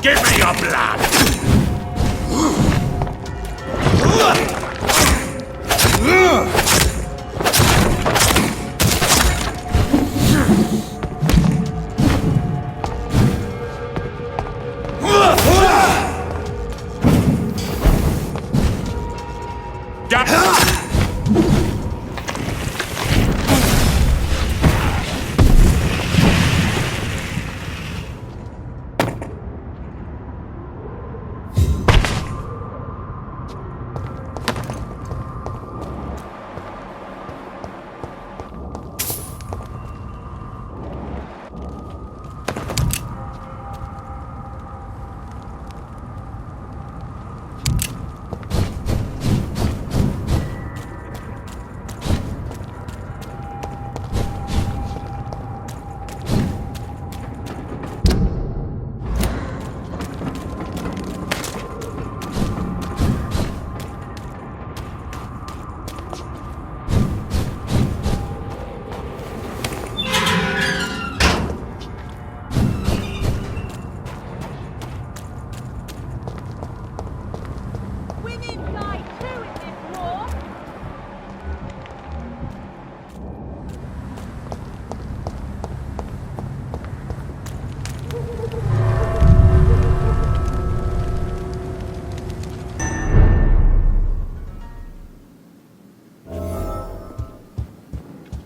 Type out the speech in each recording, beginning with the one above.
Give me your blood!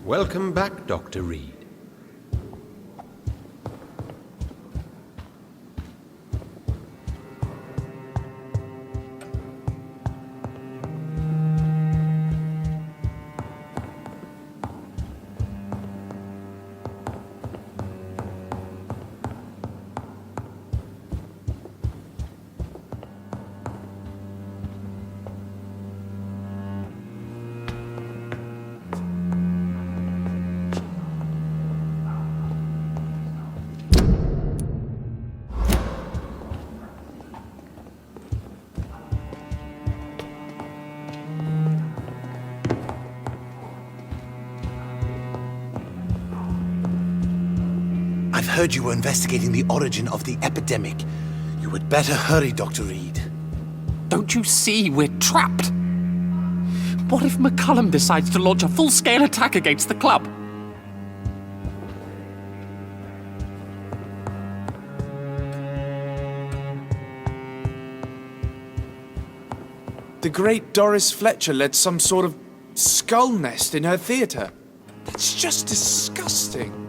Welcome back, Dr. Reid. I've heard you were investigating the origin of the epidemic. You would better hurry, Dr. Reid. Don't you see we're trapped? What if McCullum decides to launch a full-scale attack against the club? The great Doris Fletcher led some sort of skull nest in her theatre. That's just disgusting.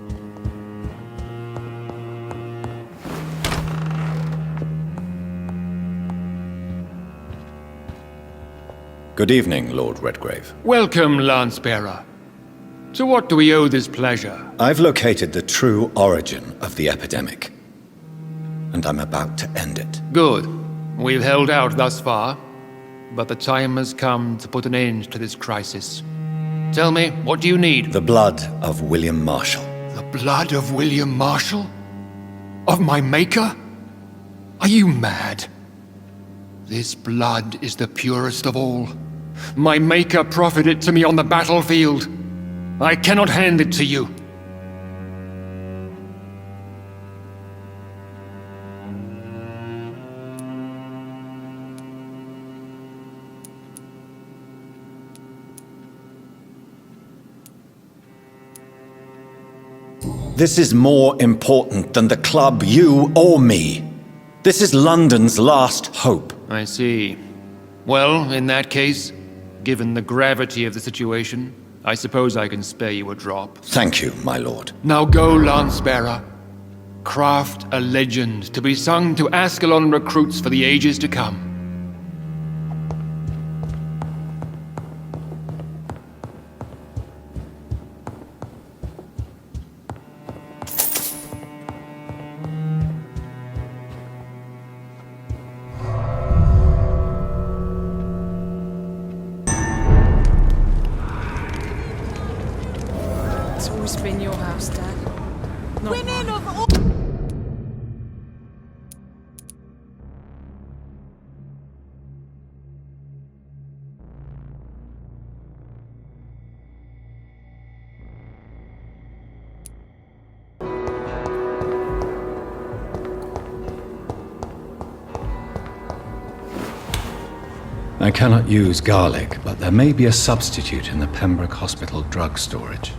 Good evening, Lord Redgrave. Welcome, Lance-Bearer. To what do we owe this pleasure? I've located the true origin of the epidemic, and I'm about to end it. Good. We've held out thus far, but the time has come to put an end to this crisis. Tell me, what do you need? The blood of William Marshal. The blood of William Marshal? Of my maker? Are you mad? This blood is the purest of all. My maker proffered it to me on the battlefield. I cannot hand it to you. This is more important than the club, you, or me. This is London's last hope. I see. Well, in that case, given the gravity of the situation, I suppose I can spare you a drop. Thank you, my lord. Now go, Lance-Bearer. Craft a legend to be sung to Ascalon recruits for the ages to come. It's always been your house, Dad. Not Women mine. of all... I cannot use garlic, but there may be a substitute in the Pembroke Hospital drug storage.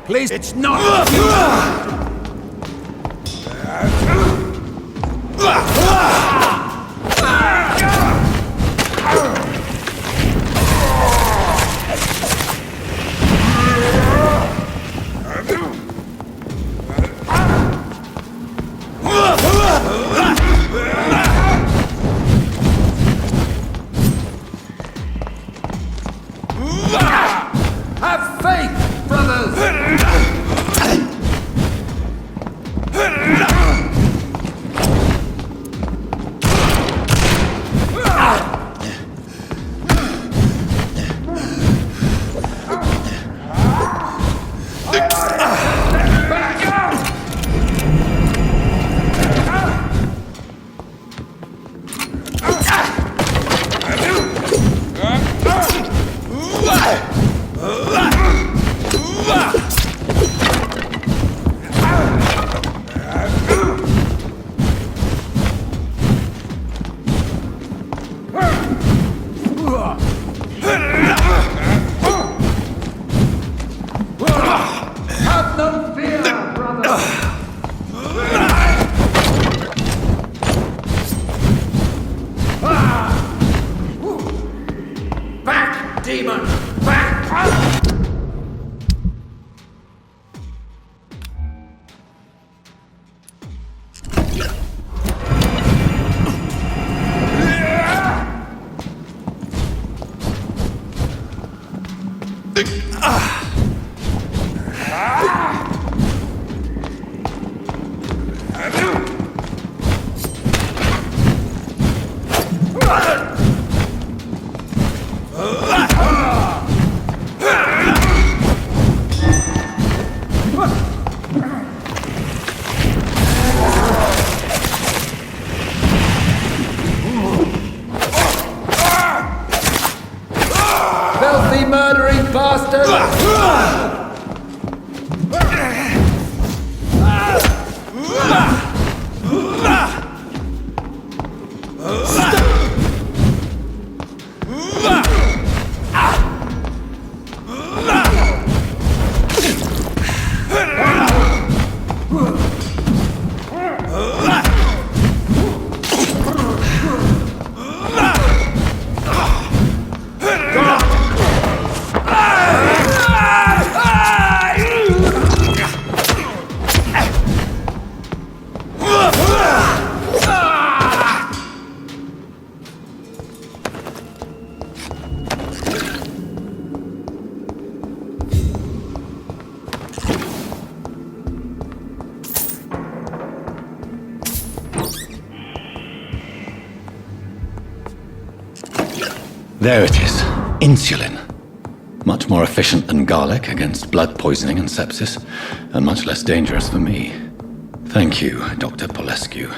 Please, it's not you! Have faith, brothers! Have no fear, brother! Back, demon! Back! There it is. Insulin. Much more efficient than garlic against blood poisoning and sepsis, and much less dangerous for me. Thank you, Dr. Polescu.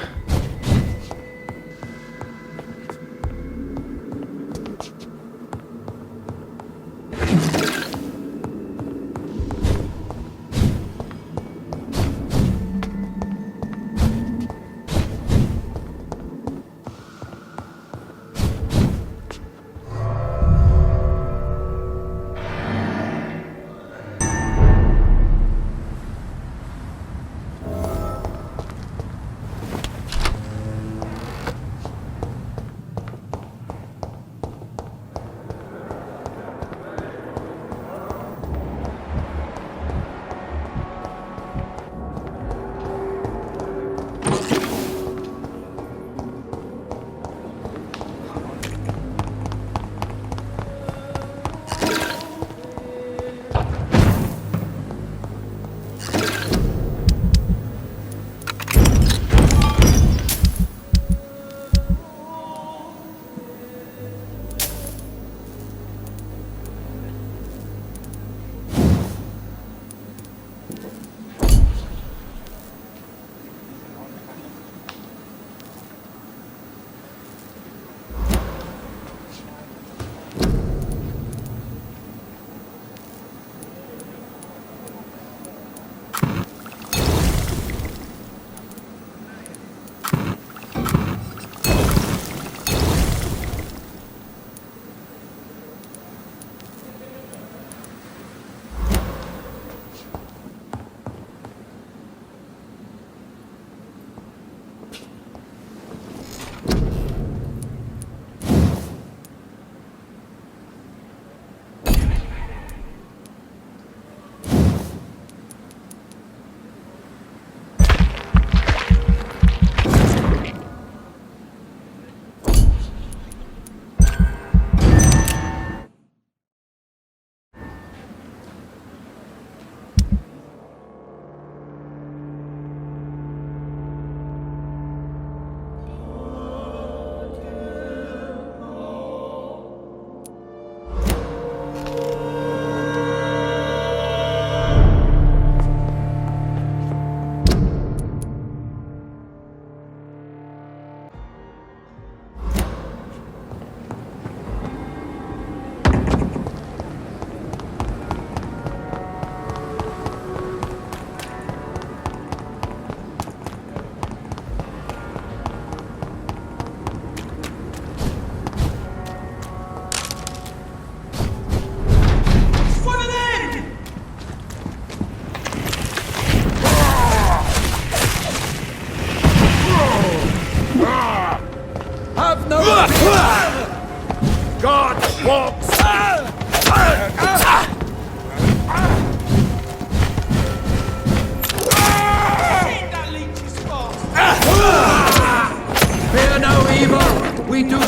God walks. Fear no evil. We do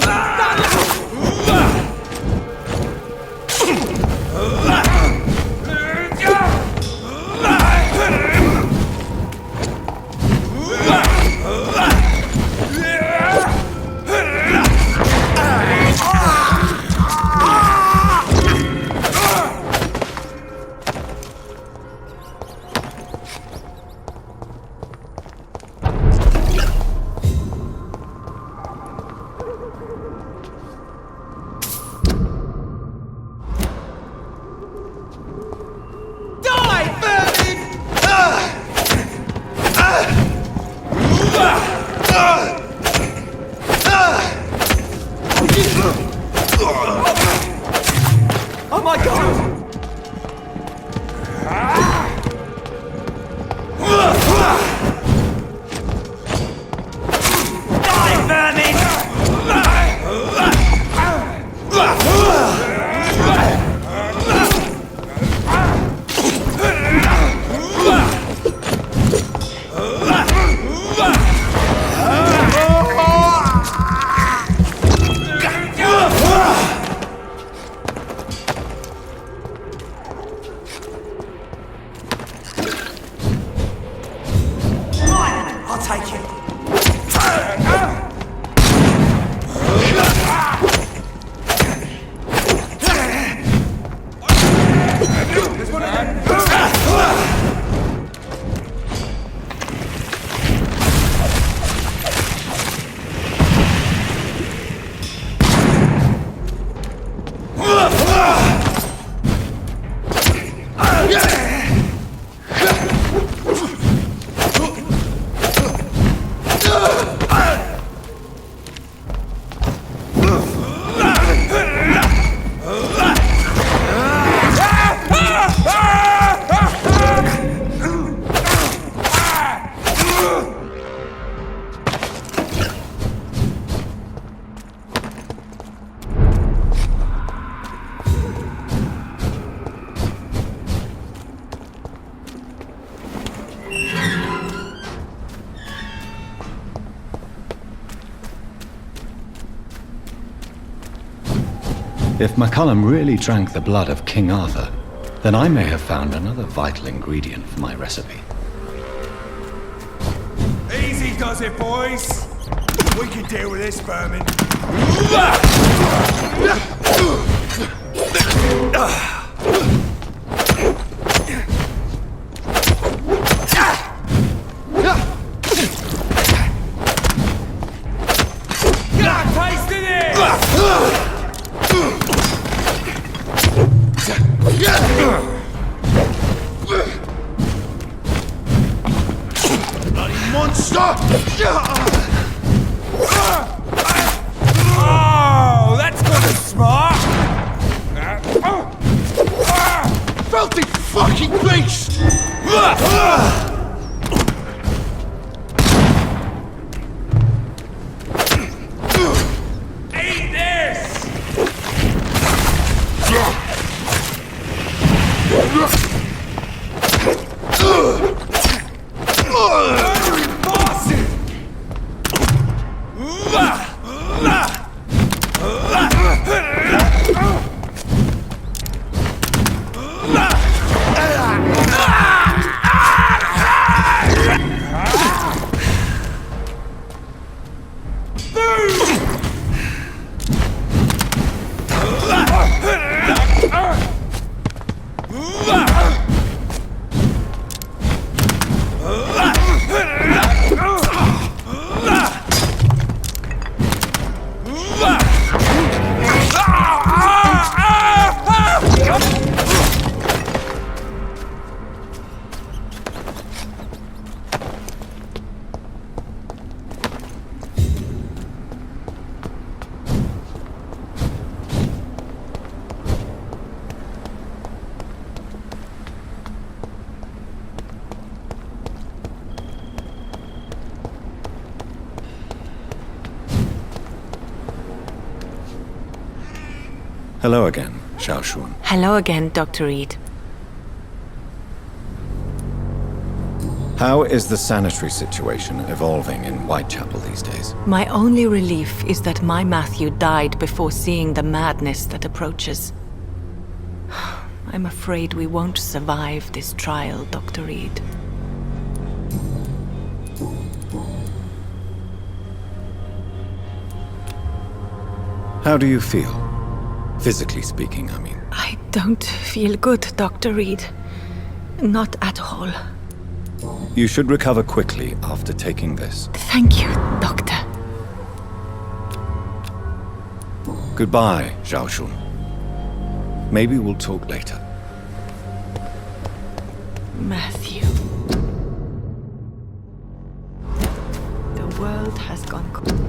If McCullum really drank the blood of King Arthur, then I may have found another vital ingredient for my recipe. Easy does it, boys. We can deal with this vermin. Tasted it! Bloody monster! Oh, that's gonna smart! Filthy fucking beast! Eat this! Hello again, Xiao Shun. Hello again, Dr. Reid. How is the sanitary situation evolving in Whitechapel these days? My only relief is that my Matthew died before seeing the madness that approaches. I'm afraid we won't survive this trial, Dr. Reid. How do you feel? Physically speaking, I mean. I don't feel good, Dr. Reid. Not at all. You should recover quickly after taking this. Thank you, Doctor. Goodbye, Xiao Shun. Maybe we'll talk later. Matthew. The world has gone completely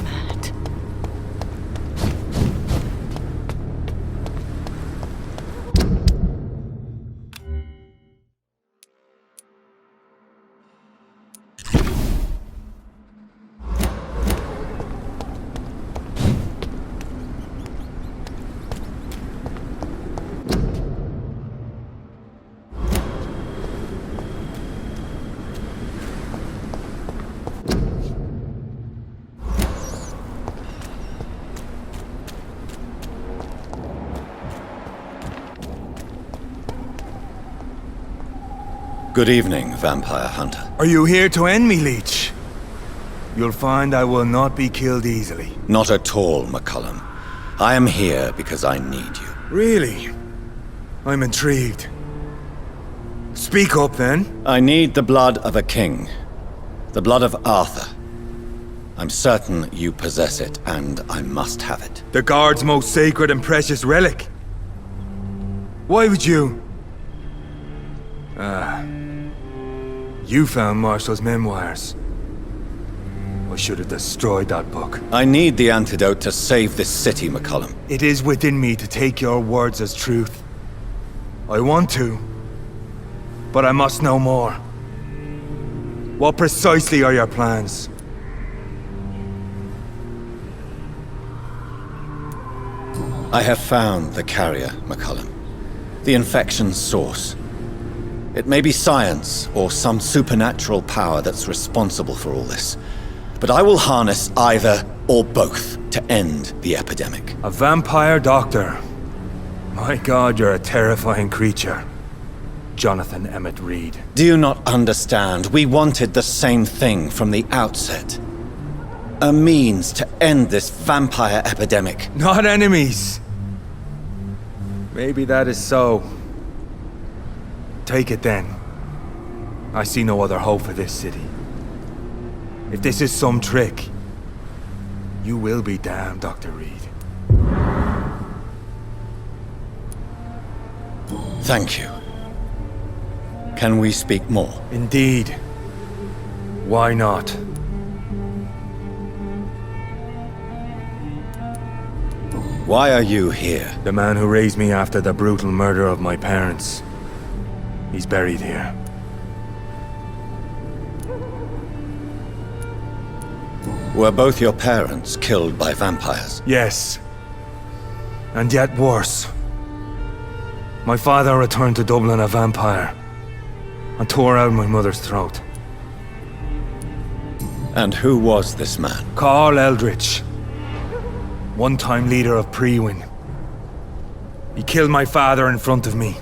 mad. Good evening, Vampire Hunter. Are you here to end me, Leech? You'll find I will not be killed easily. Not at all, McCullum. I am here because I need you. Really? I'm intrigued. Speak up, then. I need the blood of a king. The blood of Arthur. I'm certain you possess it, and I must have it. The Guard's most sacred and precious relic. Why would you? You found Marshal's memoirs. I should have destroyed that book. I need the antidote to save this city, McCullum. It is within me to take your words as truth. I want to, but I must know more. What precisely are your plans? I have found the carrier, McCullum. The infection's source. It may be science or some supernatural power that's responsible for all this. But I will harness either or both to end the epidemic. A vampire doctor. My god, you're a terrifying creature. Jonathan Emmett Reid. Do you not understand? We wanted the same thing from the outset. A means to end this vampire epidemic. Not enemies. Maybe that is so. Take it then. I see no other hope for this city. If this is some trick, you will be damned, Dr. Reid. Thank you. Can we speak more? Indeed. Why not? Why are you here? The man who raised me after the brutal murder of my parents. He's buried here. Were both your parents killed by vampires? Yes. And yet worse. My father returned to Dublin a vampire and tore out my mother's throat. And who was this man? Carl Eldritch. One-time leader of Prewin. He killed my father in front of me.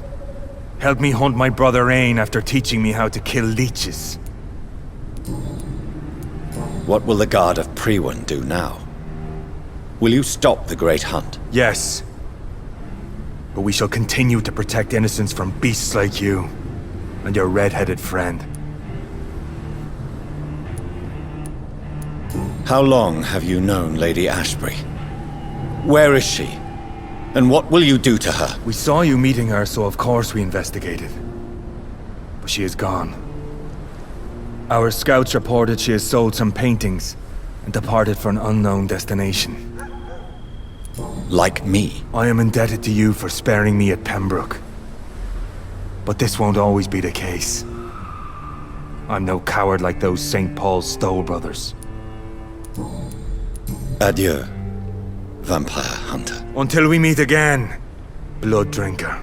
Helped me hunt my brother Ain after teaching me how to kill leeches. What will the Guard of Prewin do now? Will you stop the Great Hunt? Yes. But we shall continue to protect innocents from beasts like you and your red-headed friend. How long have you known Lady Ashbury? Where is she? And what will you do to her? We saw you meeting her, so of course we investigated. But she is gone. Our scouts reported she has sold some paintings and departed for an unknown destination. Like me? I am indebted to you for sparing me at Pembroke. But this won't always be the case. I'm no coward like those St. Paul's Stowe brothers. Adieu, vampire hunter. Until we meet again, blood drinker.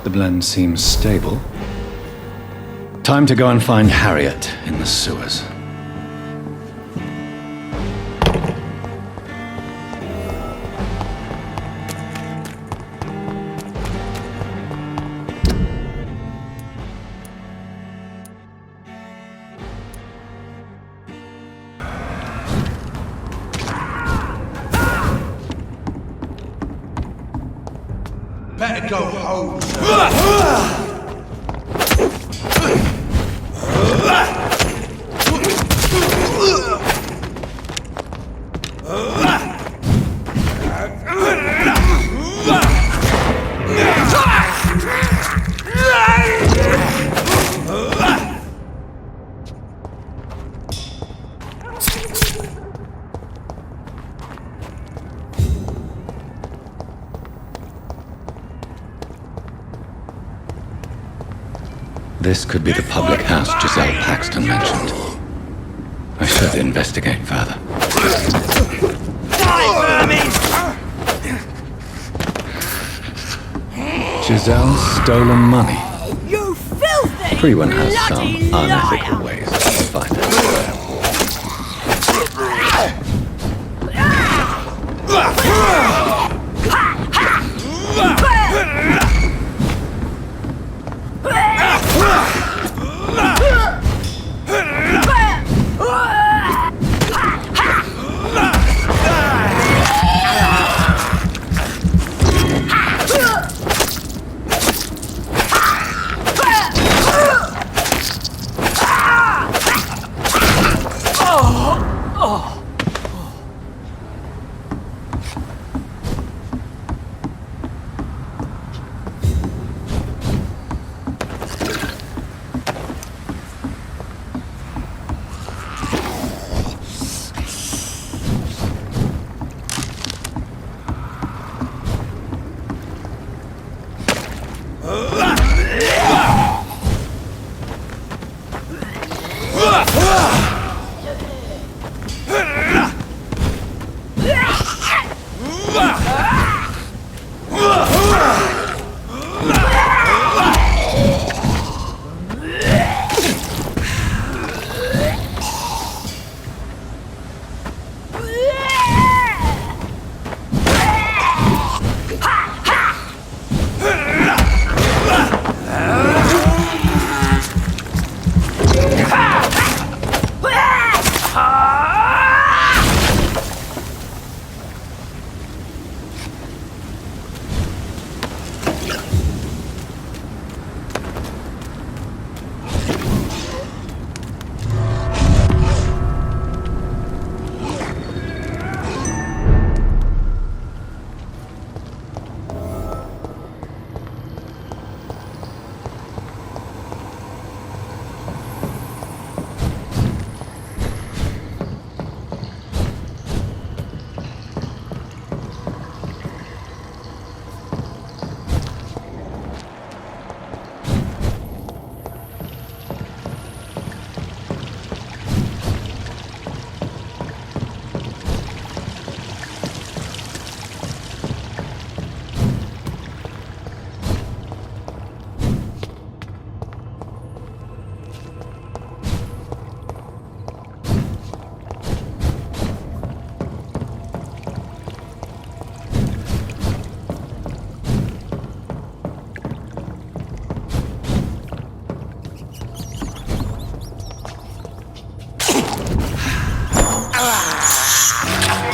The blend seems stable. Time to go and find Harriet in the sewers. Better go home, sir. This could be the public house Giselle Paxton mentioned. I should investigate further. Giselle's stolen money. You filthy! Prewin has some bloody unethical liar! ways of finance.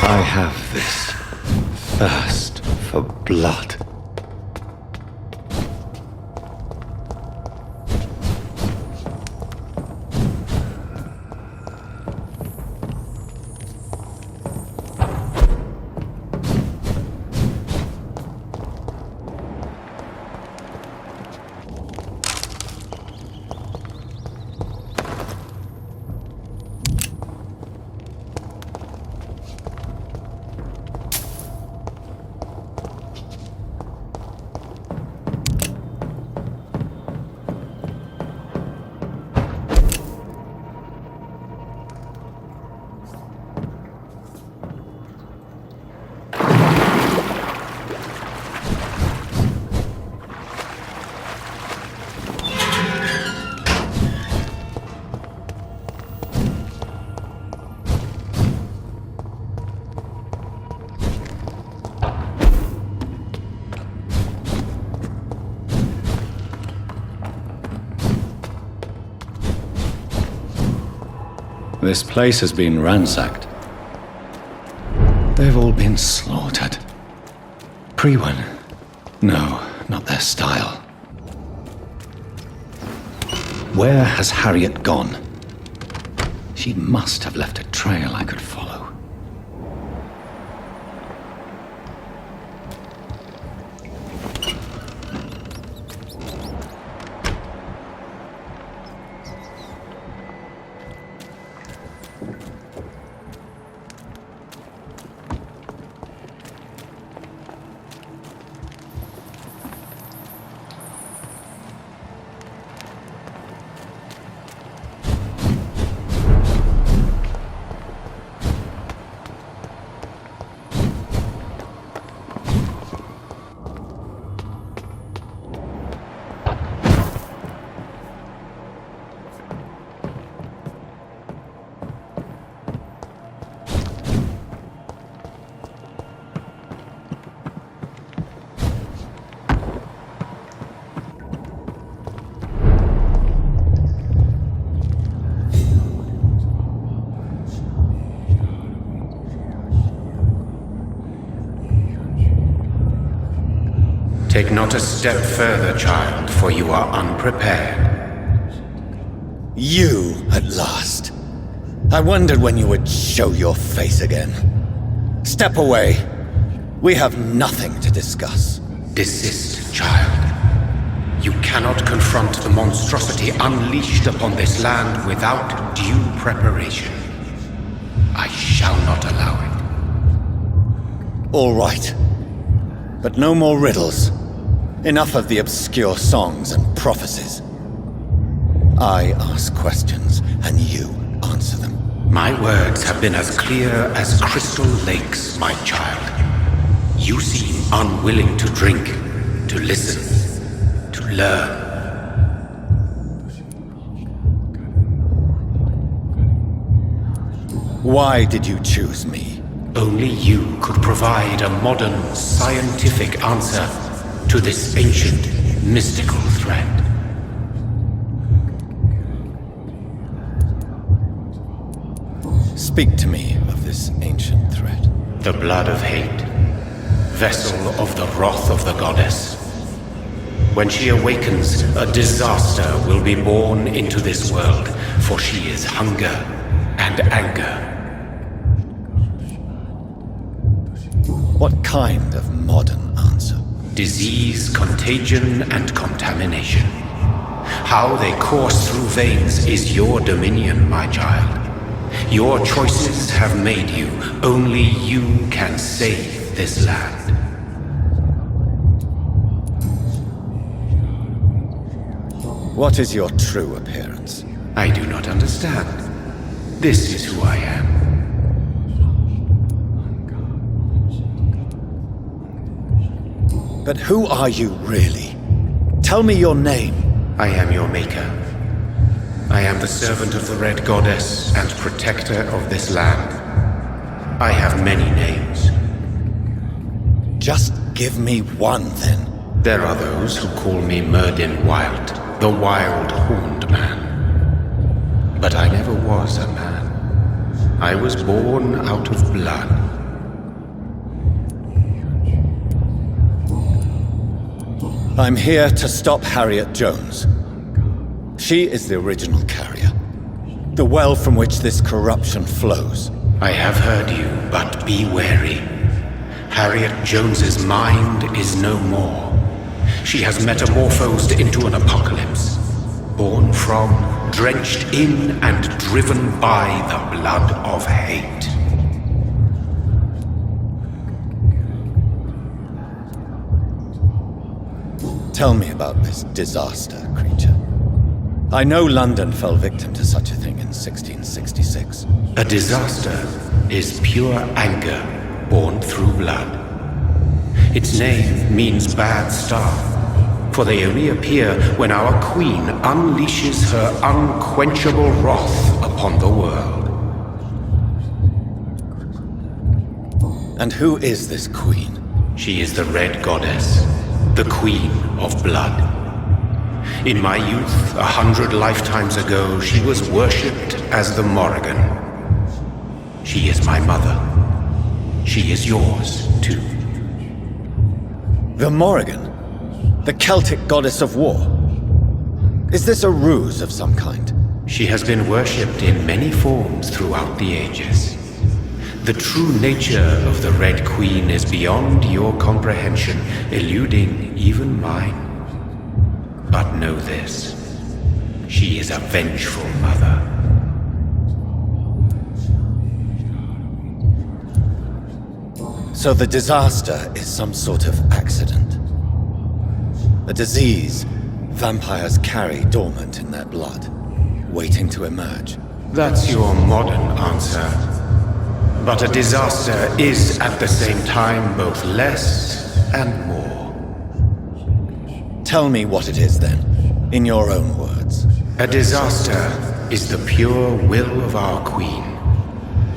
I have this thirst for blood. This place has been ransacked. They've all been slaughtered. Prewin. No, not their style. Where has Harriet gone? She must have left a trail I could follow. Take not a step further, child, for you are unprepared. You, at last. I wondered when you would show your face again. Step away. We have nothing to discuss. Desist, child. You cannot confront the monstrosity unleashed upon this land without due preparation. I shall not allow it. All right. But no more riddles. Enough of the obscure songs and prophecies. I ask questions, and you answer them. My words have been as clear as crystal lakes, my child. You seem unwilling to drink, to listen, to learn. Why did you choose me? Only you could provide a modern, scientific answer to this ancient, mystical threat. Speak to me of this ancient threat. The blood of hate, vessel of the wrath of the goddess. When she awakens, a disaster will be born into this world, for she is hunger and anger. What kind of modern answer? Disease, contagion, and contamination. How they course through veins is your dominion, my child. Your choices have made you. Only you can save this land. What is your true appearance? I do not understand. This is who I am. But who are you really? Tell me your name. I am your maker. I am the servant of the Red Goddess and protector of this land. I have many names. Just give me one, then. There are those who call me Myrddin Wild, the Wild Horned Man. But I never was a man. I was born out of blood. I'm here to stop Harriet Jones. She is the original carrier. The well from which this corruption flows. I have heard you, but be wary. Harriet Jones's mind is no more. She has metamorphosed into an apocalypse. Born from, drenched in, and driven by the blood of hate. Tell me about this disaster, creature. I know London fell victim to such a thing in 1666. A disaster is pure anger born through blood. Its name means bad star, for they only appear when our queen unleashes her unquenchable wrath upon the world. And who is this queen? She is the Red Goddess, the Queen of Blood. In my youth, 100 lifetimes ago, she was worshipped as the Morrigan. She is my mother. She is yours, too. The Morrigan? The Celtic goddess of war? Is this a ruse of some kind? She has been worshipped in many forms throughout the ages. The true nature of the Red Queen is beyond your comprehension, eluding even mine. But know this, she is a vengeful mother. So the disaster is some sort of accident. A disease vampires carry dormant in their blood, waiting to emerge. That's your modern answer. But a disaster is at the same time both less and more. Tell me what it is then, in your own words. A disaster is the pure will of our queen.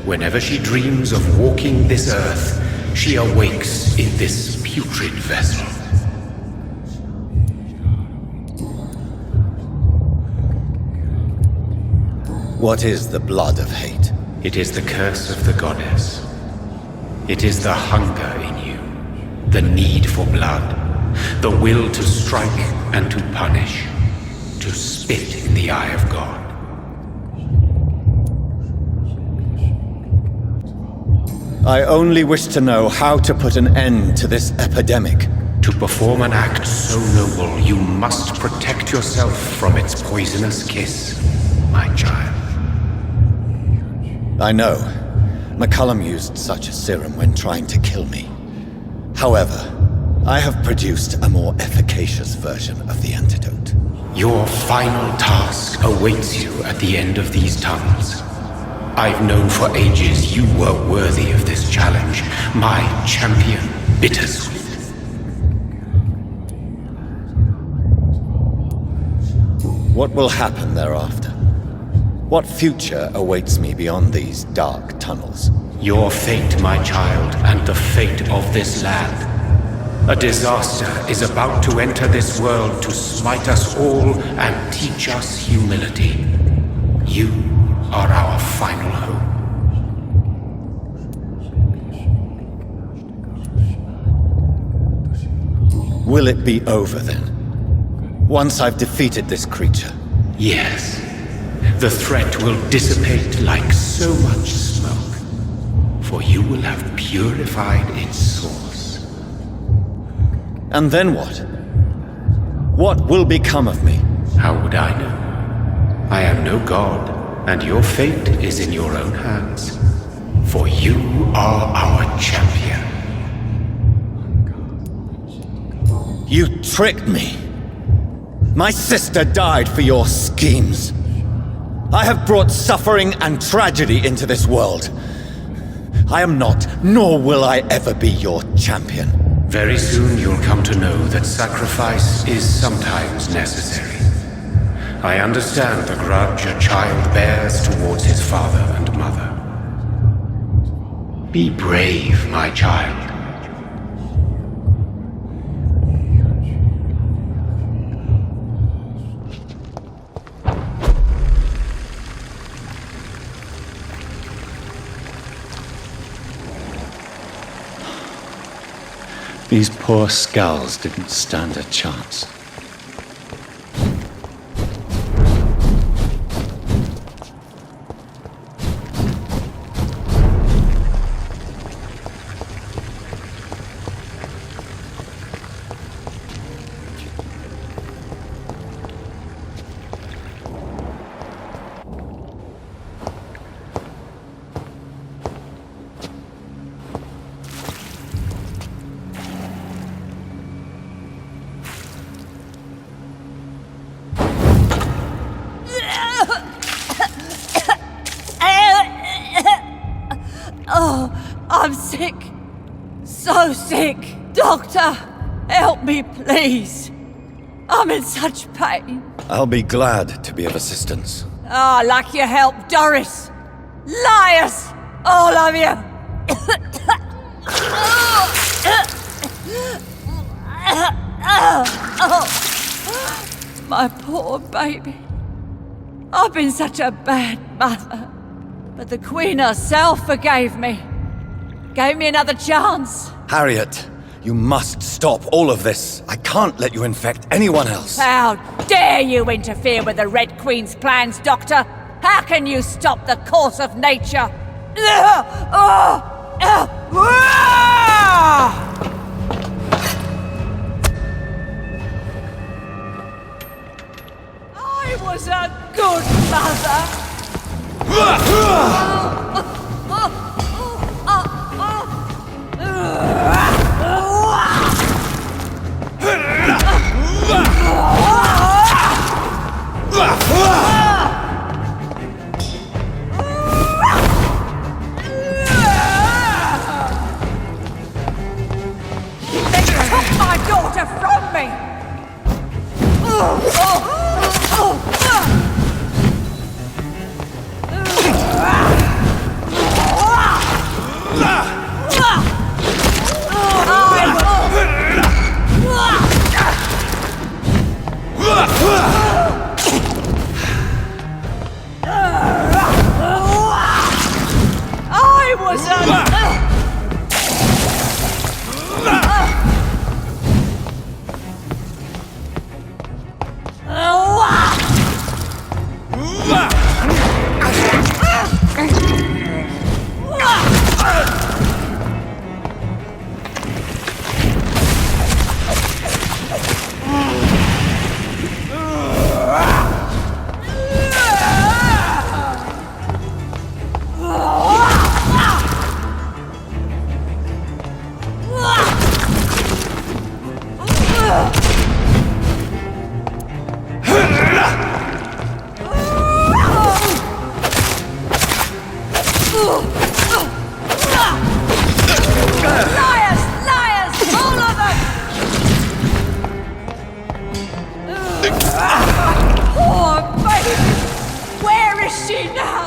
Whenever she dreams of walking this earth, she awakes in this putrid vessel. What is the blood of hate? It is the curse of the goddess. It is the hunger in you, the need for blood, The will to strike and to punish. To spit in the eye of God. I only wish to know how to put an end to this epidemic. To perform an act so noble, you must protect yourself from its poisonous kiss, my child. I know. McCullum used such a serum when trying to kill me. However, I have produced a more efficacious version of the antidote. Your final task awaits you at the end of these tunnels. I've known for ages you were worthy of this challenge, my champion, Bittersweet. What will happen thereafter? What future awaits me beyond these dark tunnels? Your fate, my child, and the fate of this land. A disaster is about to enter this world to smite us all and teach us humility. You are our final hope. Will it be over then? Once I've defeated this creature? Yes. The threat will dissipate like so much smoke, for you will have purified its source. And then what? What will become of me? How would I know? I am no god, and your fate is in your own hands. For you are our champion. You tricked me. My sister died for your schemes. I have brought suffering and tragedy into this world. I am not, nor will I ever be your champion. Very soon you'll come to know that sacrifice is sometimes necessary. I understand the grudge a child bears towards his father and mother. Be brave, my child. These poor skulls didn't stand a chance. Oh, I'm sick. So sick. Doctor, help me, please. I'm in such pain. I'll be glad to be of assistance. Ah, like your help, Doris. Liars! All of you! My poor baby. I've been such a bad mother. But the Queen herself forgave me. Gave me another chance. Harriet, you must stop all of this. I can't let you infect anyone else. How dare you interfere with the Red Queen's plans, Doctor? How can you stop the course of nature? I was a good mother. They took my daughter from me. Liars! Liars! All of them! Poor baby! Where is she now?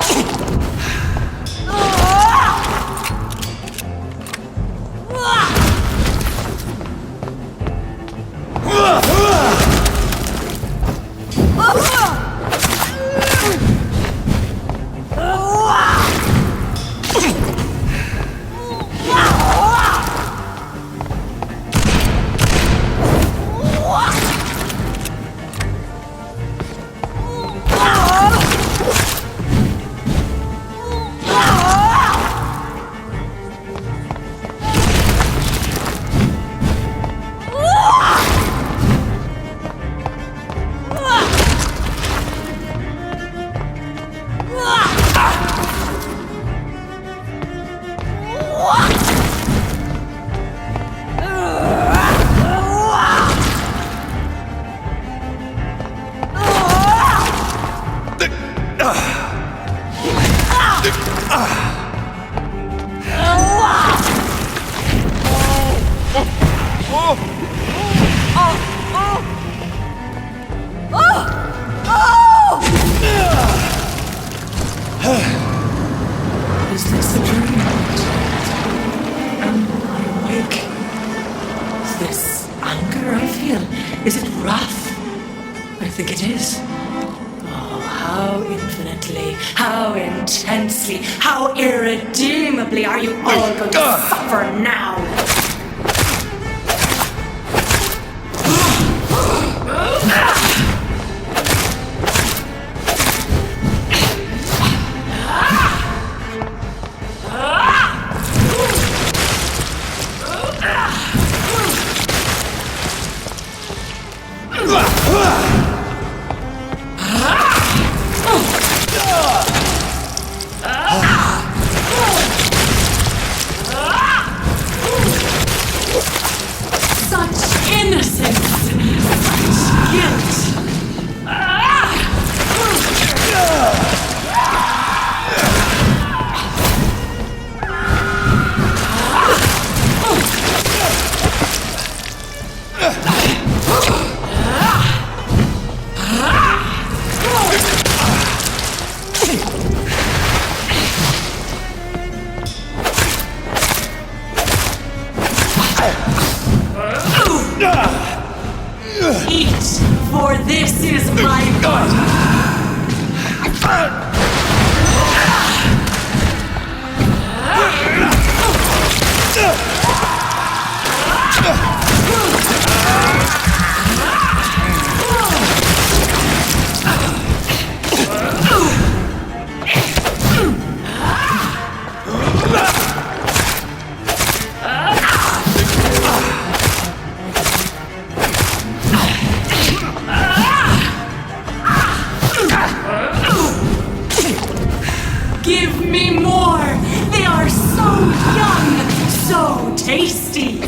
Is this a dream? Am I awake? Is this anger I feel? Is it wrath? I think it is. Oh, how infinitely, how intensely, how irredeemably are you all going to suffer now? Such innocence! Such guilt! Eat, for this is my blood! Give me more! They are so young, so tasty!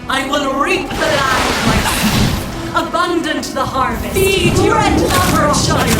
I will reap the land myself, abundant the harvest. Feed your lover, child.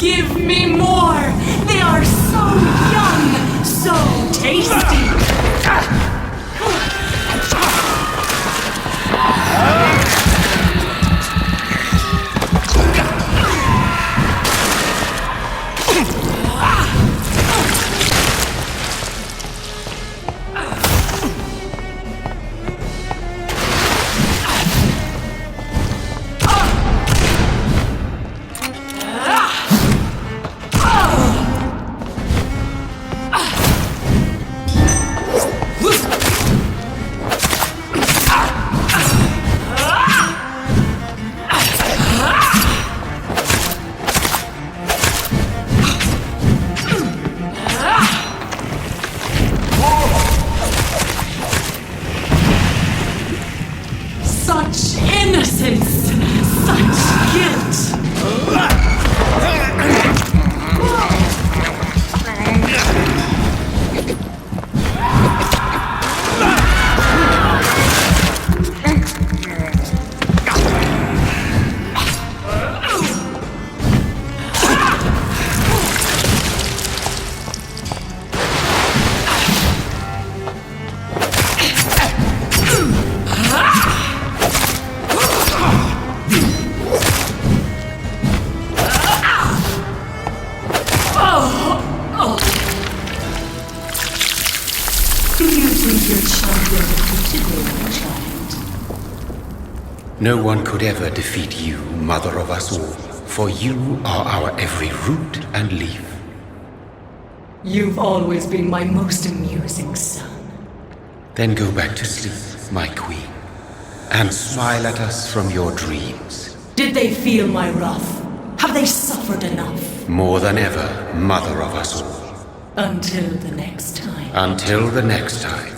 Give me more! They are so young, so tasty! No one could ever defeat you, mother of us all, for you are our every root and leaf. You've always been my most amusing son. Then go back to sleep, my queen, and smile at us from your dreams. Did they feel my wrath? Have they suffered enough? More than ever, mother of us all. Until the next time. Until the next time.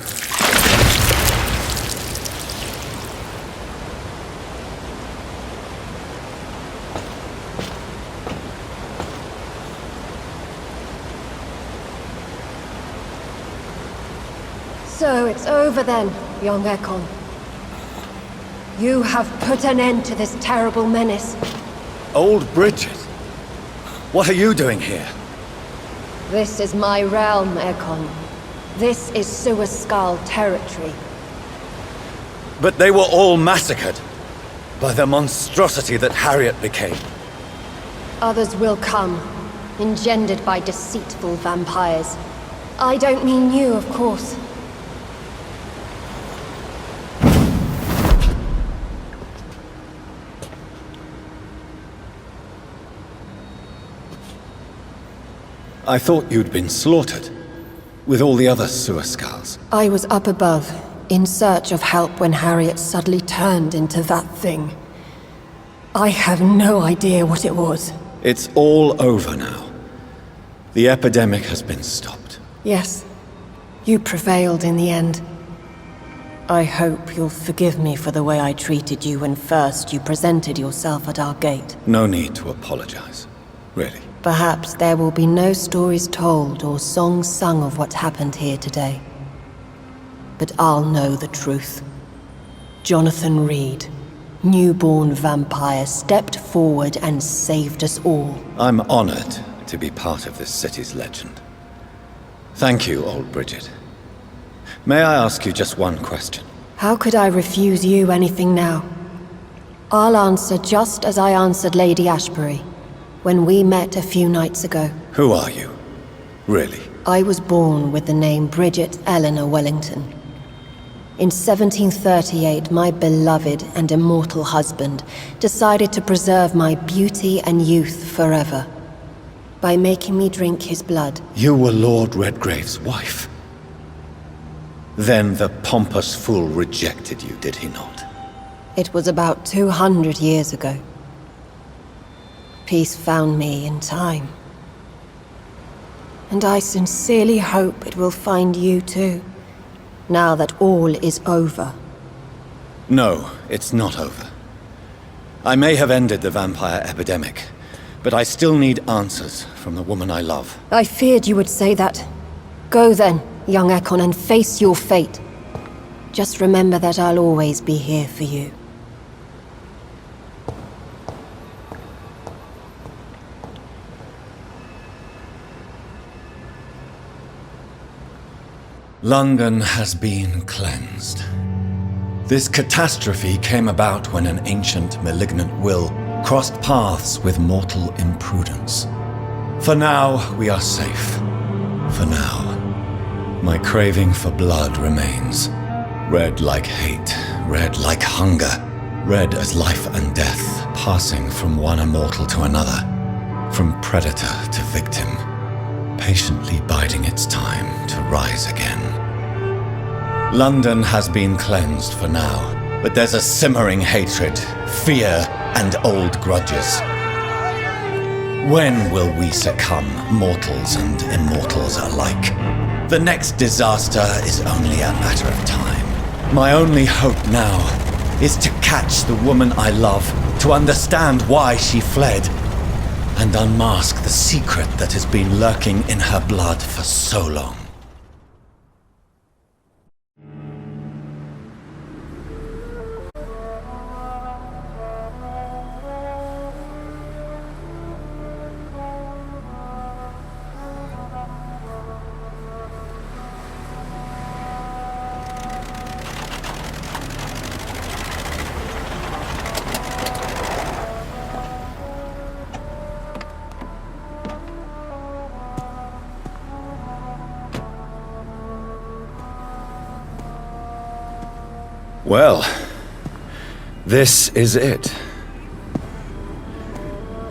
So it's over then, young Ekon. You have put an end to this terrible menace. Old Bridget? What are you doing here? This is my realm, Ekon. This is Suascal territory. But they were all massacred by the monstrosity that Harriet became. Others will come, engendered by deceitful vampires. I don't mean you, of course. I thought you'd been slaughtered, with all the other Suascals. I was up above, in search of help when Harriet suddenly turned into that thing. I have no idea what it was. It's all over now. The epidemic has been stopped. Yes, you prevailed in the end. I hope you'll forgive me for the way I treated you when first you presented yourself at our gate. No need to apologize, really. Perhaps there will be no stories told or songs sung of what happened here today. But I'll know the truth. Jonathan Reid, newborn vampire, stepped forward and saved us all. I'm honored to be part of this city's legend. Thank you, old Bridget. May I ask you just one question? How could I refuse you anything now? I'll answer just as I answered Lady Ashbury when we met a few nights ago. Who are you? Really? I was born with the name Bridget Eleanor Wellington. In 1738, my beloved and immortal husband decided to preserve my beauty and youth forever by making me drink his blood. You were Lord Redgrave's wife. Then the pompous fool rejected you, did he not? It was about 200 years ago. Peace found me in time. And I sincerely hope it will find you too, now that all is over. No, it's not over. I may have ended the vampire epidemic, but I still need answers from the woman I love. I feared you would say that. Go then, young Ekon, and face your fate. Just remember that I'll always be here for you. London has been cleansed. This catastrophe came about when an ancient, malignant will crossed paths with mortal imprudence. For now, we are safe. For now. My craving for blood remains. Red like hate, red like hunger, red as life and death, passing from one immortal to another, from predator to victim, patiently biding its time to rise again. London has been cleansed for now, but there's a simmering hatred, fear, and old grudges. When will we succumb, mortals and immortals alike? The next disaster is only a matter of time. My only hope now is to catch the woman I love, to understand why she fled, and unmask the secret that has been lurking in her blood for so long. Well, this is it.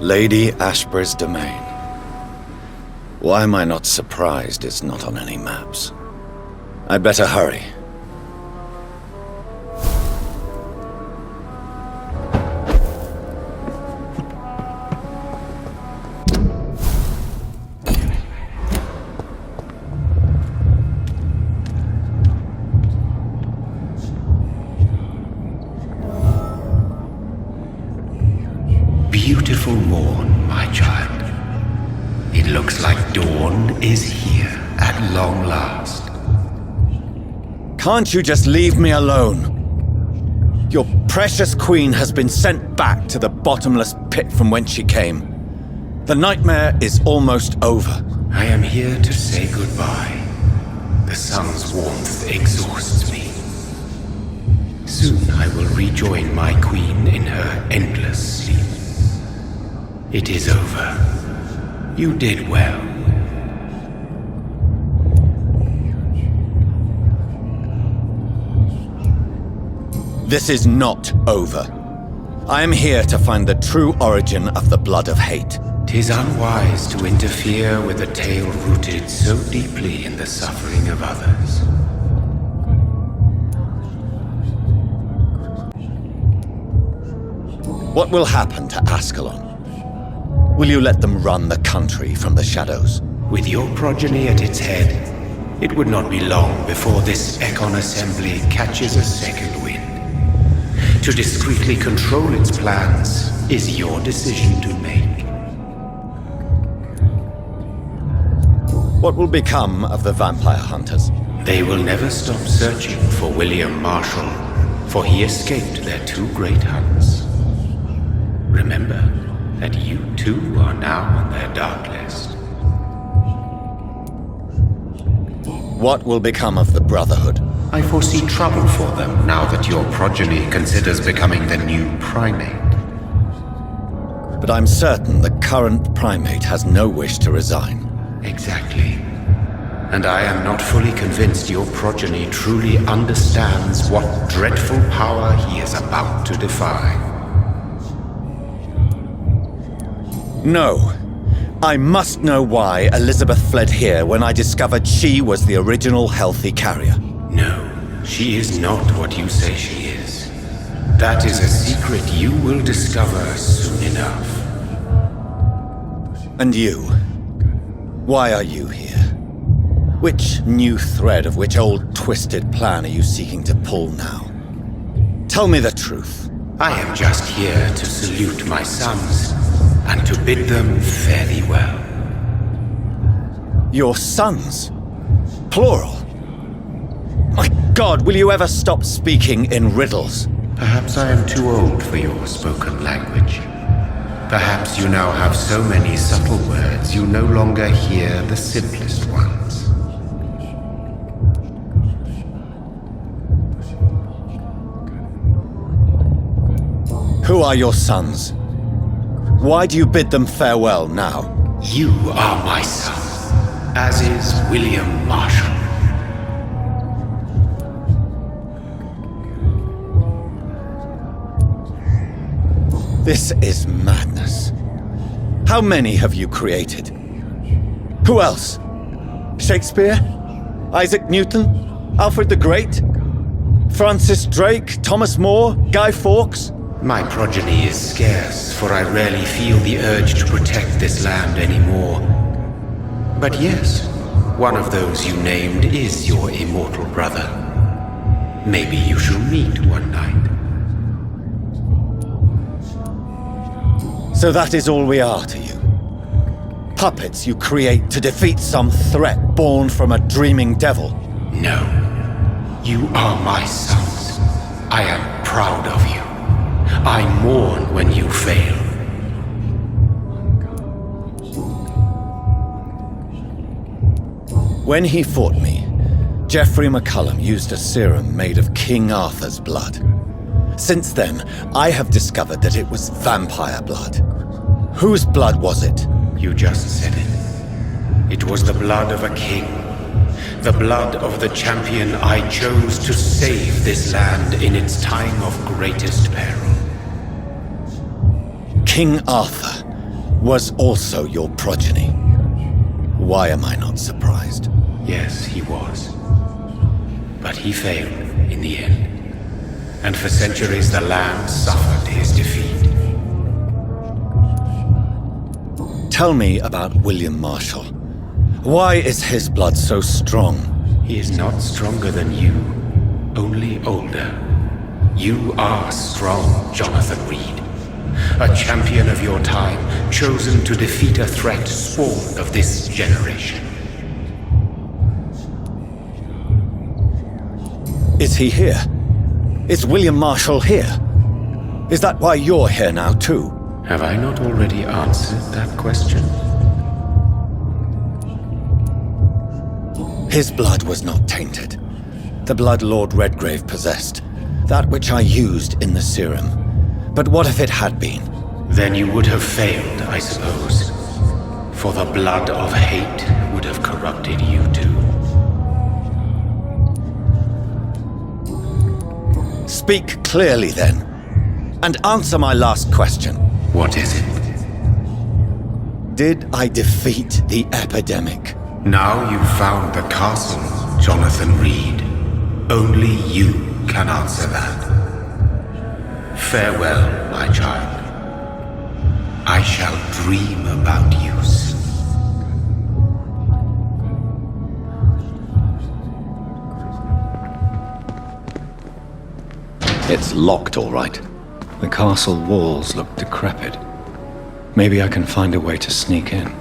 Lady Ashbur's domain. Why am I not surprised it's not on any maps? I'd better hurry. Beautiful morn, my child. It looks like dawn is here at long last. Can't you just leave me alone? Your precious queen has been sent back to the bottomless pit from whence she came. The nightmare is almost over. I am here to say goodbye. The sun's warmth exhausts me. Soon I will rejoin my queen in her endless sleep. It is over. You did well. This is not over. I am here to find the true origin of the blood of hate. 'Tis unwise to interfere with a tale rooted so deeply in the suffering of others. What will happen to Ascalon? Will you let them run the country from the shadows? With your progeny at its head, it would not be long before this Econ Assembly catches a second wind. To discreetly control its plans is your decision to make. What will become of the vampire hunters? They will never stop searching for William Marshal, for he escaped their two great hunts. Remember that you too are now on their dark list. What will become of the Brotherhood? I foresee trouble for them now that your progeny considers becoming the new primate. But I'm certain the current primate has no wish to resign. Exactly. And I am not fully convinced your progeny truly understands what dreadful power he is about to defy. No. I must know why Elizabeth fled here when I discovered she was the original healthy carrier. No, she is not what you say she is. That is a secret you will discover soon enough. And you? Why are you here? Which new thread of which old twisted plan are you seeking to pull now? Tell me the truth. I am just here to salute my sons and to bid them fare thee well. Your sons? Plural? My God, will you ever stop speaking in riddles? Perhaps I am too old for your spoken language. Perhaps you now have so many subtle words you no longer hear the simplest ones. Who are your sons? Why do you bid them farewell now? You are my son, as is William Marshal. This is madness. How many have you created? Who else? Shakespeare? Isaac Newton? Alfred the Great? Francis Drake? Thomas More? Guy Fawkes? My progeny is scarce, for I rarely feel the urge to protect this land anymore. But yes, one of those you named is your immortal brother. Maybe you shall meet one night. So that is all we are to you? Puppets you create to defeat some threat born from a dreaming devil? No. You are my sons. I am proud of you. I mourn when you fail. When he fought me, Geoffrey McCullum used a serum made of King Arthur's blood. Since then, I have discovered that it was vampire blood. Whose blood was it? You just said it. It was the blood of a king. The blood of the champion I chose to save this land in its time of greatest peril. King Arthur was also your progeny. Why am I not surprised? Yes, he was. But he failed in the end. And for centuries the land suffered his defeat. Tell me about William Marshal. Why is his blood so strong? He is not stronger than you, only older. You are strong, Jonathan Reid. A champion of your time, chosen to defeat a threat spawned of this generation. Is he here? Is William Marshal here? Is that why you're here now, too? Have I not already answered that question? His blood was not tainted. The blood Lord Redgrave possessed. That which I used in the serum. But what if it had been? Then you would have failed, I suppose. For the blood of hate would have corrupted you too. Speak clearly then, and answer my last question. What is it? Did I defeat the epidemic? Now you've found the castle, Jonathan Reid. Only you can answer that. Farewell, my child. I shall dream about you soon. It's locked, all right. The castle walls look decrepit. Maybe I can find a way to sneak in.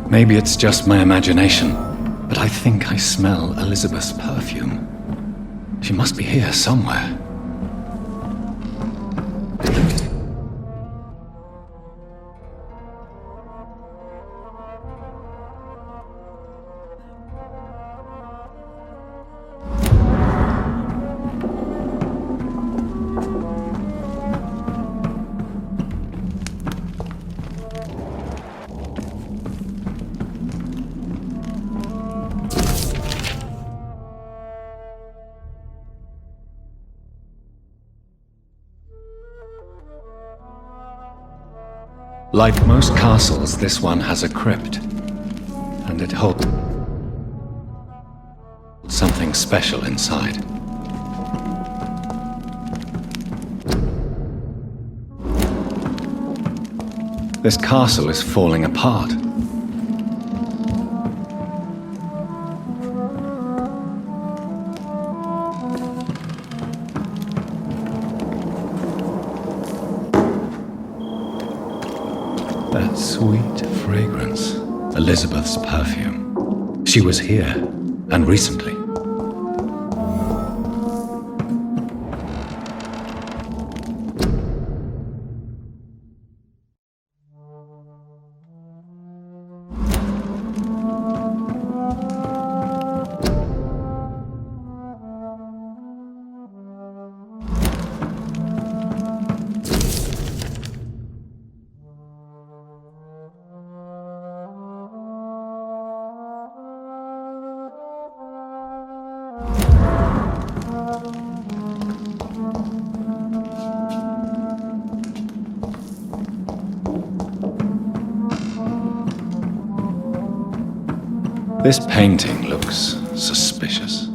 Maybe it's just my imagination, but I think I smell Elizabeth's perfume. She must be here somewhere. Like most castles, this one has a crypt. And it holds something special inside. This castle is falling apart. That sweet fragrance. Elizabeth's perfume. She was here, and recently. This painting looks suspicious.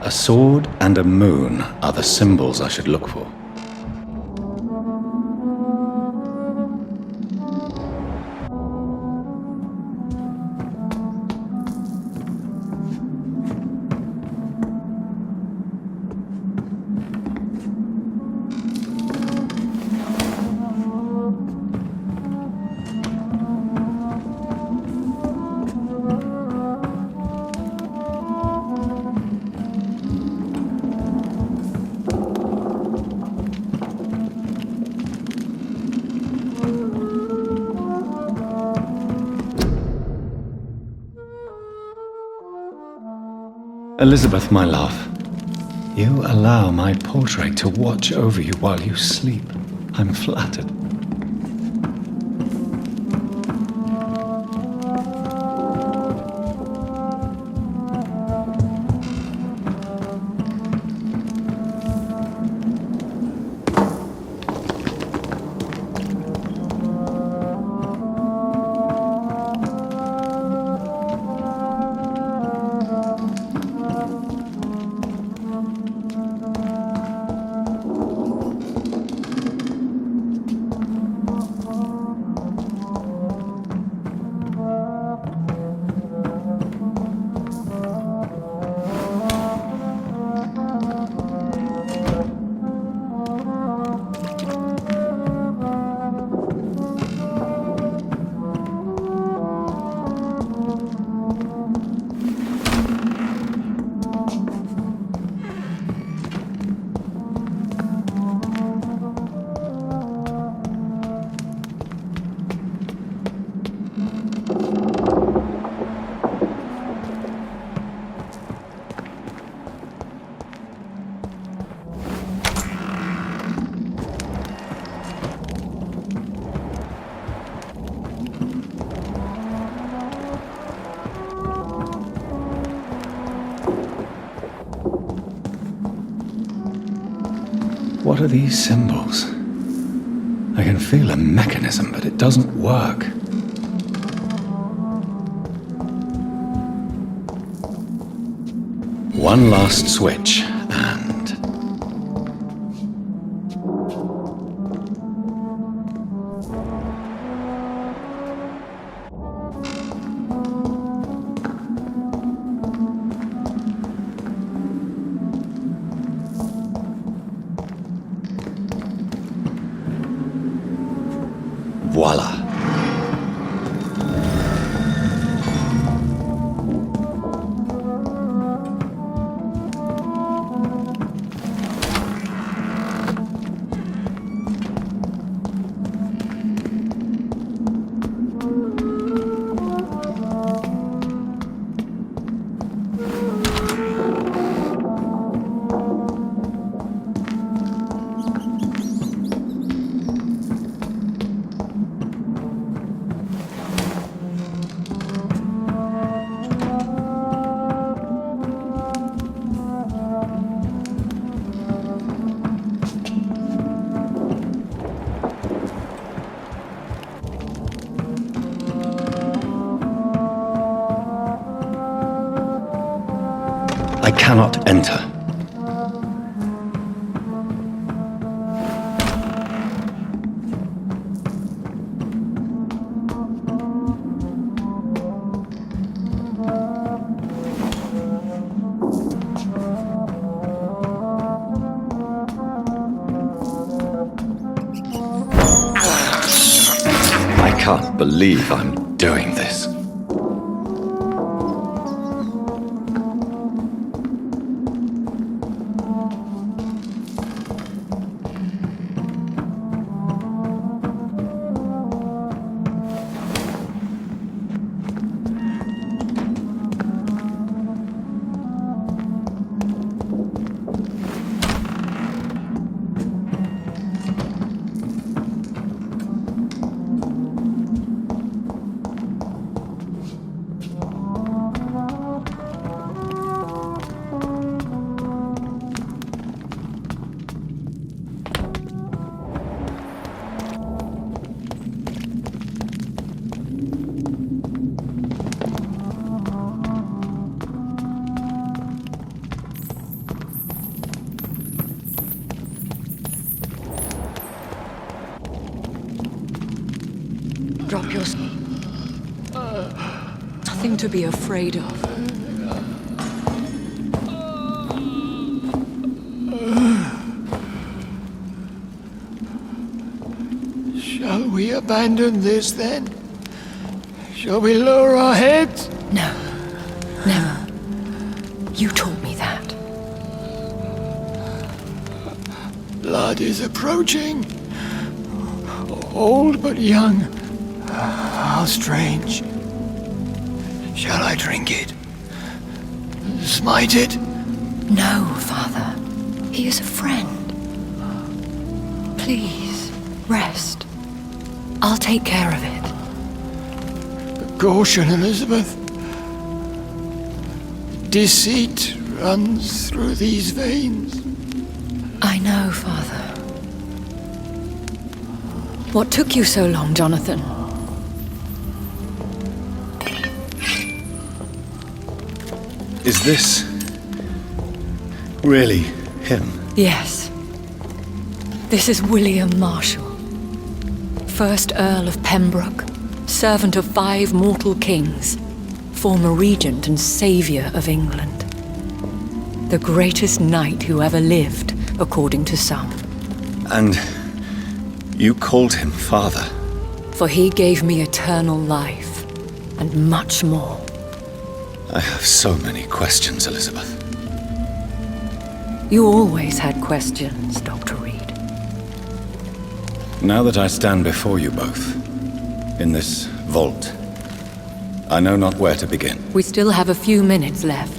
A sword and a moon are the symbols I should look for. Elizabeth, my love, you allow my portrait to watch over you while you sleep. I'm flattered. What are these symbols? I can feel a mechanism, but it doesn't work. One last switch, and... Voila. I cannot enter. I can't believe I'm doing this. Drop your... Nothing to be afraid of. Shall we abandon this then? Shall we lower our heads? No. Never. You taught me that. Blood is approaching. Old but young. How strange. Shall I drink it? Smite it? No, Father. He is a friend. Please, rest. I'll take care of it. Caution, Elizabeth. Deceit runs through these veins. I know, Father. What took you so long, Jonathan? Is this really him? Yes. This is William Marshal, 1st Earl of Pembroke, servant of 5 mortal kings, former regent and saviour of England. The greatest knight who ever lived, according to some. And you called him father? For he gave me eternal life, and much more. I have so many questions, Elizabeth. You always had questions, Dr. Reid. Now that I stand before you both, in this vault, I know not where to begin. We still have a few minutes left.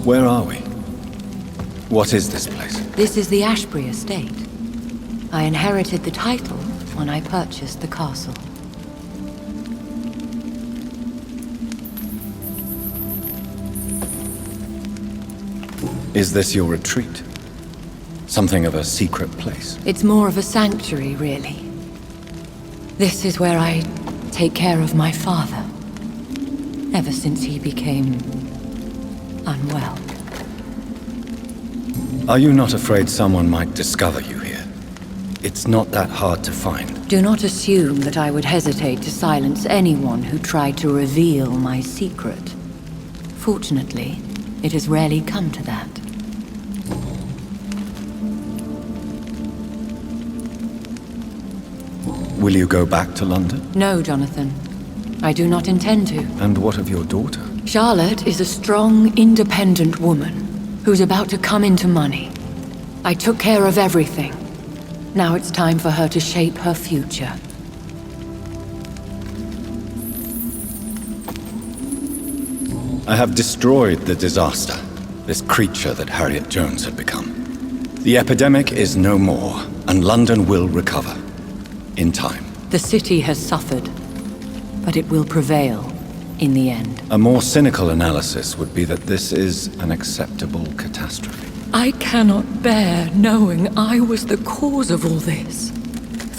Where are we? What is this place? This is the Ashbury estate. I inherited the title when I purchased the castle. Is this your retreat? Something of a secret place? It's more of a sanctuary, really. This is where I take care of my father. Ever since he became unwell. Are you not afraid someone might discover you here? It's not that hard to find. Do not assume that I would hesitate to silence anyone who tried to reveal my secret. Fortunately, it has rarely come to that. Will you go back to London? No, Jonathan. I do not intend to. And what of your daughter? Charlotte is a strong, independent woman who's about to come into money. I took care of everything. Now it's time for her to shape her future. I have destroyed the disaster, this creature that Harriet Jones had become. The epidemic is no more, and London will recover. In time. The city has suffered, but it will prevail in the end. A more cynical analysis would be that this is an acceptable catastrophe. I cannot bear knowing I was the cause of all this,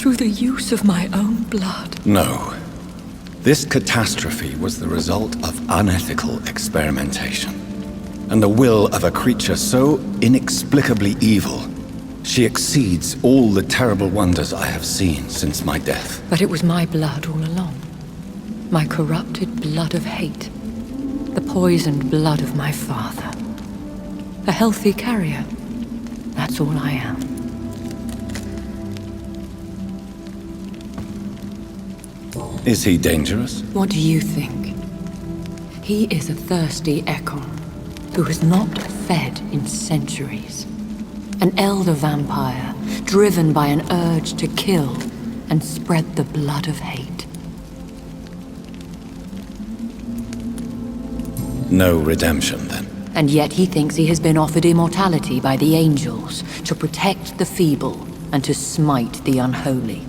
through the use of my own blood. No. This catastrophe was the result of unethical experimentation, and the will of a creature so inexplicably evil, she exceeds all the terrible wonders I have seen since my death. But it was my blood all along. My corrupted blood of hate. The poisoned blood of my father. A healthy carrier. That's all I am. Is he dangerous? What do you think? He is a thirsty Ekon, who has not fed in centuries. An elder vampire, driven by an urge to kill and spread the blood of hate. No redemption, then. And yet he thinks he has been offered immortality by the angels to protect the feeble and to smite the unholy.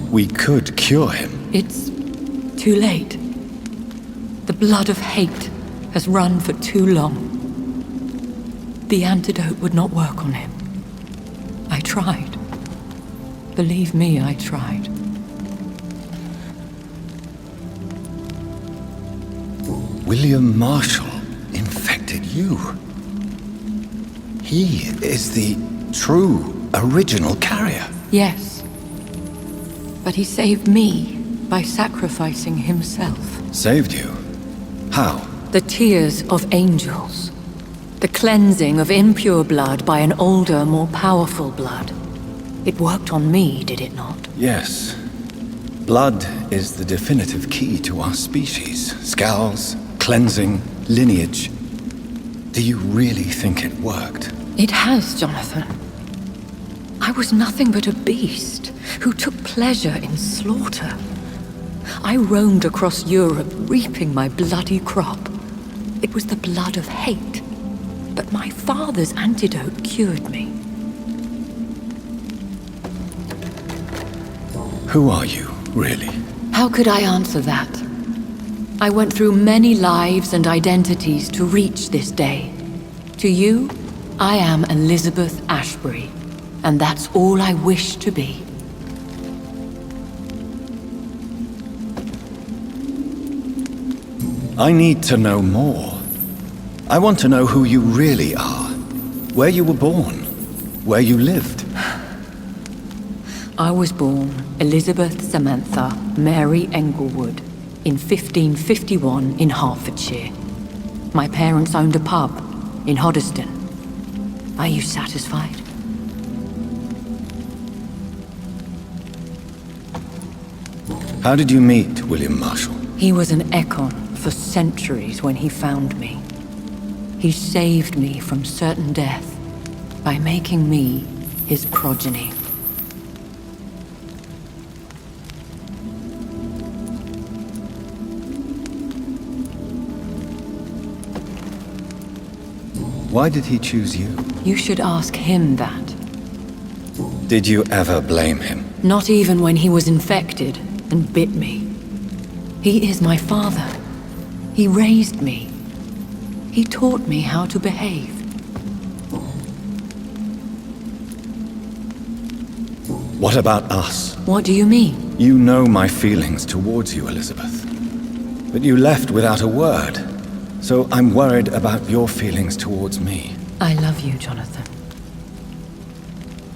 We could cure him. It's too late. The blood of hate has run for too long. The antidote would not work on him. I tried. Believe me, I tried. William Marshal infected you. He is the true, original carrier. Yes. But he saved me by sacrificing himself. Saved you? How? The tears of angels. The cleansing of impure blood by an older, more powerful blood. It worked on me, did it not? Yes. Blood is the definitive key to our species. Scowls, cleansing, lineage. Do you really think it worked? It has, Jonathan. I was nothing but a beast who took pleasure in slaughter. I roamed across Europe, reaping my bloody crop. It was the blood of hate. But my father's antidote cured me. Who are you, really? How could I answer that? I went through many lives and identities to reach this day. To you, I am Elizabeth Ashbury, and that's all I wish to be. I need to know more. I want to know who you really are. Where you were born. Where you lived. I was born Elizabeth Samantha Mary Englewood in 1551 in Hertfordshire. My parents owned a pub in Hoddesdon. Are you satisfied? How did you meet William Marshal? He was an Ekon for centuries when he found me. He saved me from certain death by making me his progeny. Why did he choose you? You should ask him that. Did you ever blame him? Not even when he was infected and bit me. He is my father. He raised me. He taught me how to behave. What about us? What do you mean? You know my feelings towards you, Elizabeth. But you left without a word. So I'm worried about your feelings towards me. I love you, Jonathan.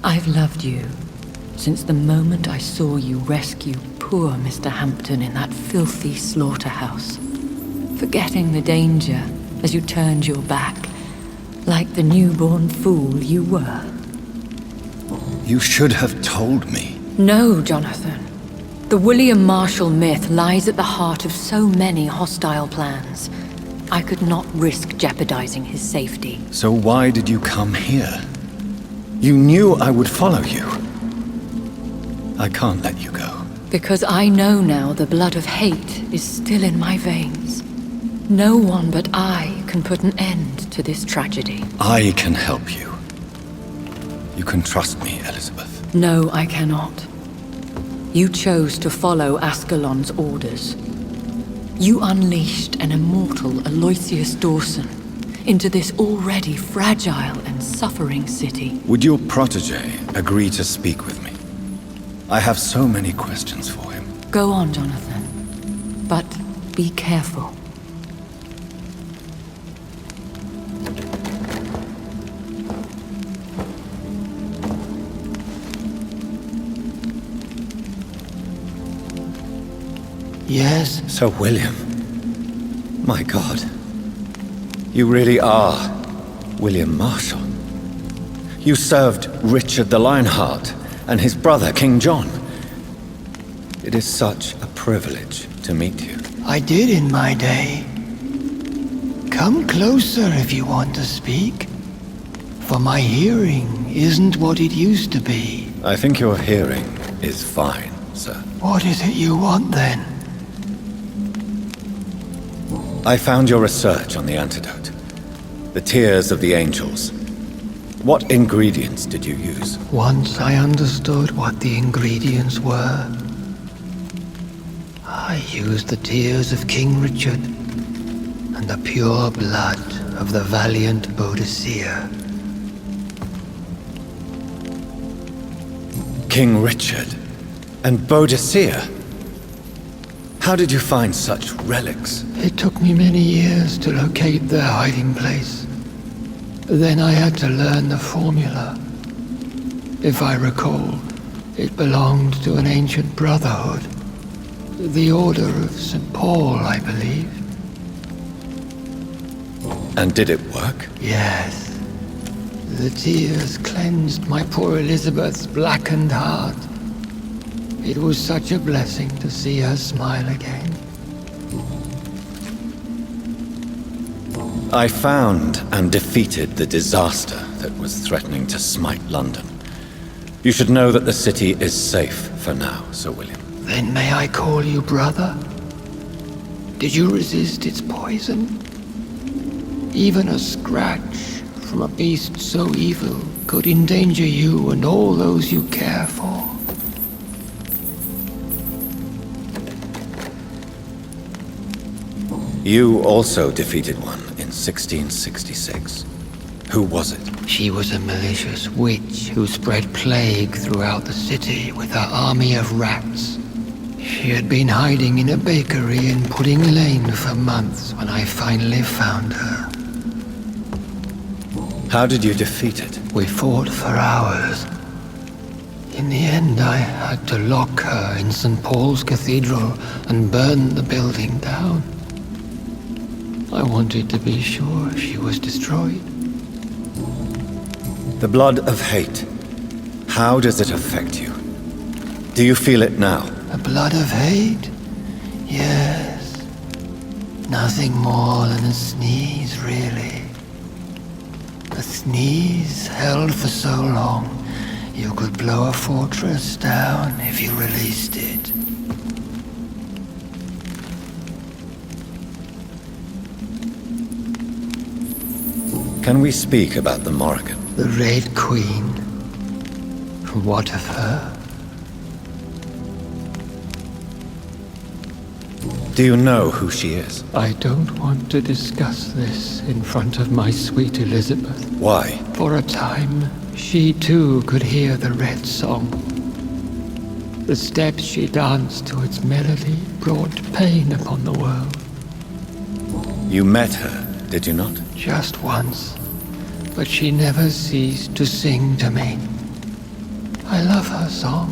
I've loved you since the moment I saw you rescue poor Mr. Hampton in that filthy slaughterhouse, forgetting the danger as you turned your back, like the newborn fool you were. You should have told me. No, Jonathan. The William Marshal myth lies at the heart of so many hostile plans. I could not risk jeopardizing his safety. So why did you come here? You knew I would follow you. I can't let you go. Because I know now the blood of hate is still in my veins. No one but I can put an end to this tragedy. I can help you. You can trust me, Elizabeth. No, I cannot. You chose to follow Ascalon's orders. You unleashed an immortal Aloysius Dawson into this already fragile and suffering city. Would your protege agree to speak with me? I have so many questions for him. Go on, Jonathan. But be careful. Yes? Sir William. My God. You really are William Marshal. You served Richard the Lionheart and his brother, King John. It is such a privilege to meet you. I did in my day. Come closer if you want to speak. For my hearing isn't what it used to be. I think your hearing is fine, sir. What is it you want then? I found your research on the antidote. The tears of the angels. What ingredients did you use? Once I understood what the ingredients were, I used the tears of King Richard and the pure blood of the valiant Boadicea. King Richard and Boadicea? How did you find such relics? It took me many years to locate their hiding place. Then I had to learn the formula. If I recall, it belonged to an ancient brotherhood. The Order of St. Paul, I believe. And did it work? Yes. The tears cleansed my poor Elizabeth's blackened heart. It was such a blessing to see her smile again. I found and defeated the disaster that was threatening to smite London. You should know that the city is safe for now, Sir William. Then may I call you brother? Did you resist its poison? Even a scratch from a beast so evil could endanger you and all those you care for. You also defeated one in 1666. Who was it? She was a malicious witch who spread plague throughout the city with her army of rats. She had been hiding in a bakery in Pudding Lane for months when I finally found her. How did you defeat it? We fought for hours. In the end, I had to lock her in St. Paul's Cathedral and burn the building down. I wanted to be sure she was destroyed. The blood of hate. How does it affect you? Do you feel it now? The blood of hate? Yes. Nothing more than a sneeze, really. A sneeze held for so long, you could blow a fortress down if you released it. Can we speak about the Morrigan? The Red Queen. What of her? Do you know who she is? I don't want to discuss this in front of my sweet Elizabeth. Why? For a time, she too could hear the Red Song. The steps she danced to its melody brought pain upon the world. You met her, did you not? Just once, but she never ceased to sing to me. I love her song.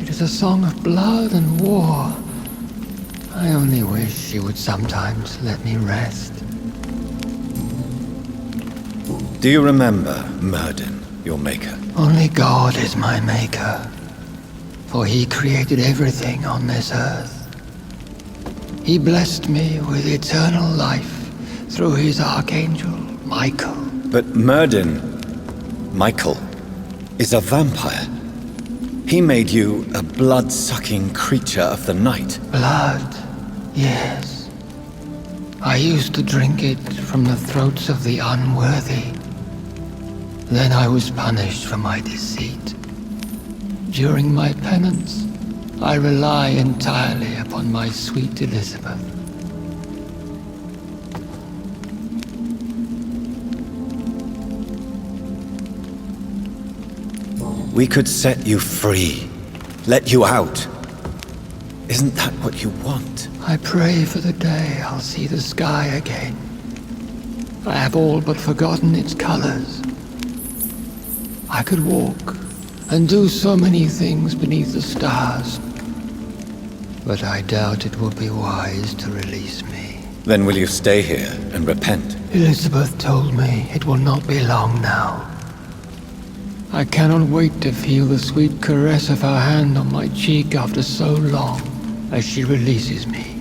It is a song of blood and war. I only wish she would sometimes let me rest. Do you remember Myrddin, your maker? Only God is my maker, for he created everything on this earth. He blessed me with eternal life through his archangel, Michael. But Myrddin, Michael, is a vampire. He made you a blood-sucking creature of the night. Blood, yes. I used to drink it from the throats of the unworthy. Then I was punished for my deceit. During my penance, I rely entirely upon my sweet Elizabeth. We could set you free, let you out. Isn't that what you want? I pray for the day I'll see the sky again. I have all but forgotten its colors. I could walk and do so many things beneath the stars, but I doubt it would be wise to release me. Then will you stay here and repent? Elizabeth told me it will not be long now. I cannot wait to feel the sweet caress of her hand on my cheek after so long, as she releases me.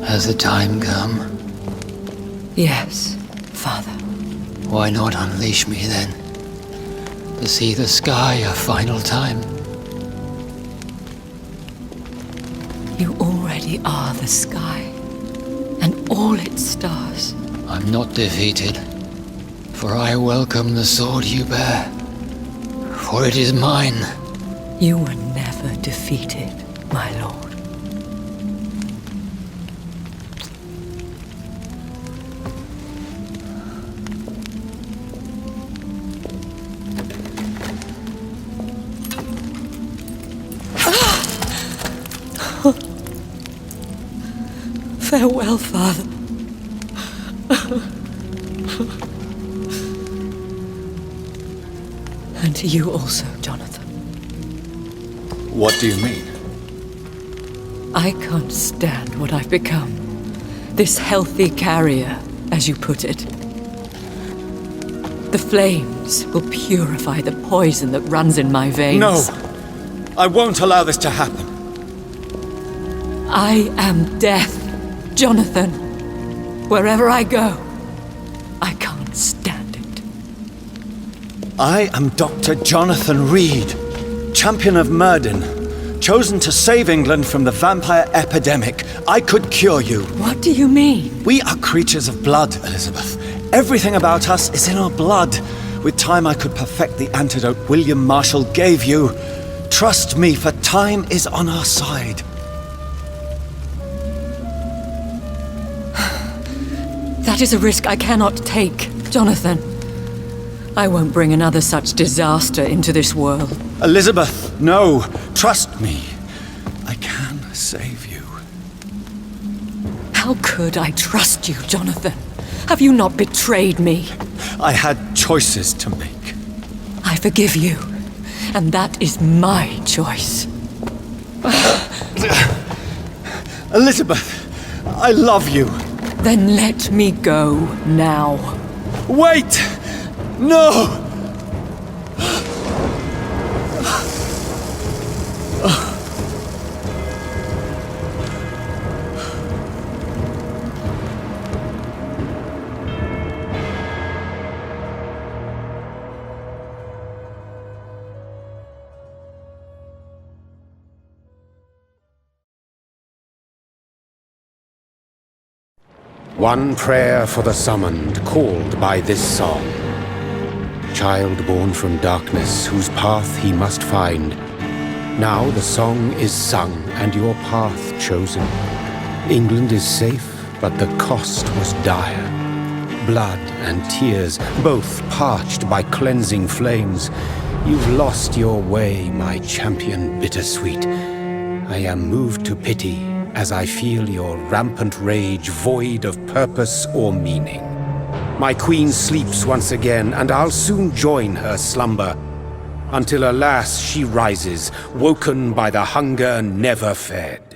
Has the time come? Yes, Father. Why not unleash me then? To see the sky a final time? You already are the sky, and all its stars. I'm not defeated, for I welcome the sword you bear, for it is mine. You were never defeated, my lord. Farewell, Father. And to you also, Jonathan. What do you mean? I can't stand what I've become. This healthy carrier, as you put it. The flames will purify the poison that runs in my veins. No! I won't allow this to happen. I am death, Jonathan. Wherever I go, I can't stand it. I am Dr. Jonathan Reid, champion of Myrddin, chosen to save England from the vampire epidemic. I could cure you. What do you mean? We are creatures of blood, Elizabeth. Everything about us is in our blood. With time I could perfect the antidote William Marshal gave you. Trust me, for time is on our side. That is a risk I cannot take, Jonathan. I won't bring another such disaster into this world. Elizabeth, no. Trust me. I can save you. How could I trust you, Jonathan? Have you not betrayed me? I had choices to make. I forgive you, and that is my choice. Elizabeth, I love you. Then let me go now. Wait! No! One prayer for the summoned, called by this song. Child born from darkness, whose path he must find. Now the song is sung, and your path chosen. England is safe, but the cost was dire. Blood and tears, both parched by cleansing flames. You've lost your way, my champion bittersweet. I am moved to pity, as I feel your rampant rage void of purpose or meaning. My queen sleeps once again, and I'll soon join her slumber, until alas she rises, woken by the hunger never fed.